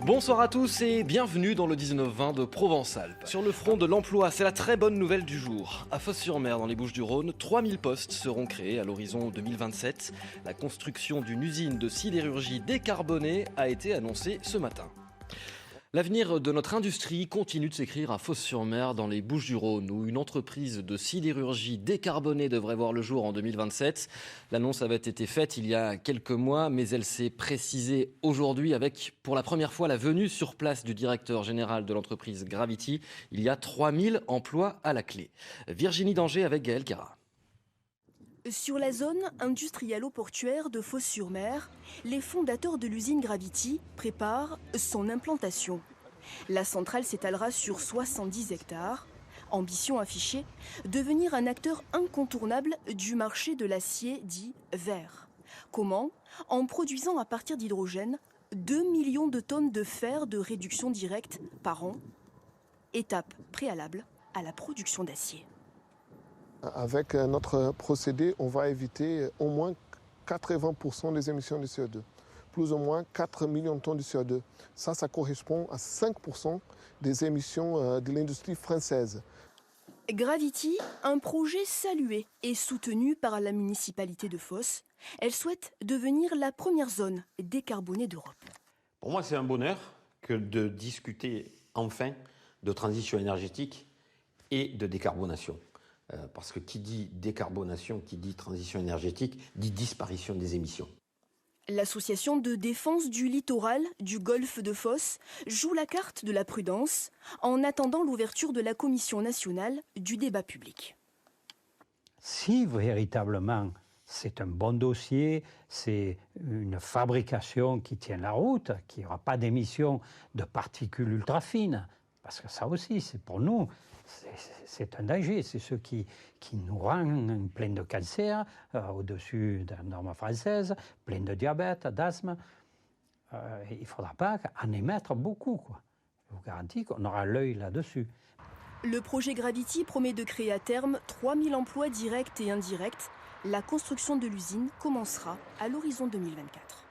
Bonsoir à tous et bienvenue dans le 19-20 de Provence-Alpes. Sur le front de l'emploi, c'est la très bonne nouvelle du jour. À Fos-sur-Mer, dans les Bouches-du-Rhône, 3000 postes seront créés à l'horizon 2027. La construction d'une usine de sidérurgie décarbonée a été annoncée ce matin. L'avenir de notre industrie continue de s'écrire à Fos-sur-Mer dans les Bouches-du-Rhône où une entreprise de sidérurgie décarbonée devrait voir le jour en 2027. L'annonce avait été faite il y a quelques mois mais elle s'est précisée aujourd'hui avec pour la première fois la venue sur place du directeur général de l'entreprise Gravity. Il y a 3000 emplois à la clé. Virginie Danger avec Gaël Cara. Sur la zone industrialo-portuaire de Fos-sur-Mer, les fondateurs de l'usine Gravity préparent son implantation. La centrale s'étalera sur 70 hectares. Ambition affichée, devenir un acteur incontournable du marché de l'acier dit vert. Comment ? En produisant à partir d'hydrogène 2 millions de tonnes de fer de réduction directe par an. Étape préalable à la production d'acier. Avec notre procédé, on va éviter au moins 80% des émissions de CO2. Plus ou moins 4 millions de tonnes de CO2. Ça correspond à 5% des émissions de l'industrie française. Gravity, un projet salué et soutenu par la municipalité de Fos. Elle souhaite devenir la première zone décarbonée d'Europe. Pour moi, c'est un bonheur que de discuter enfin de transition énergétique et de décarbonation. Parce que qui dit décarbonation, qui dit transition énergétique, dit disparition des émissions. L'association de défense du littoral du golfe de Fos joue la carte de la prudence en attendant l'ouverture de la Commission nationale du débat public. Si véritablement c'est un bon dossier, c'est une fabrication qui tient la route, qu'il n'y aura pas d'émissions de particules ultra fines, parce que ça aussi, c'est pour nous, c'est un danger. C'est ce qui nous rend plein de cancers, au-dessus de la norme française, plein de diabète, d'asthme. Il ne faudra pas en émettre beaucoup, quoi. Je vous garantis qu'on aura l'œil là-dessus. Le projet Gravity promet de créer à terme 3000 emplois directs et indirects. La construction de l'usine commencera à l'horizon 2024.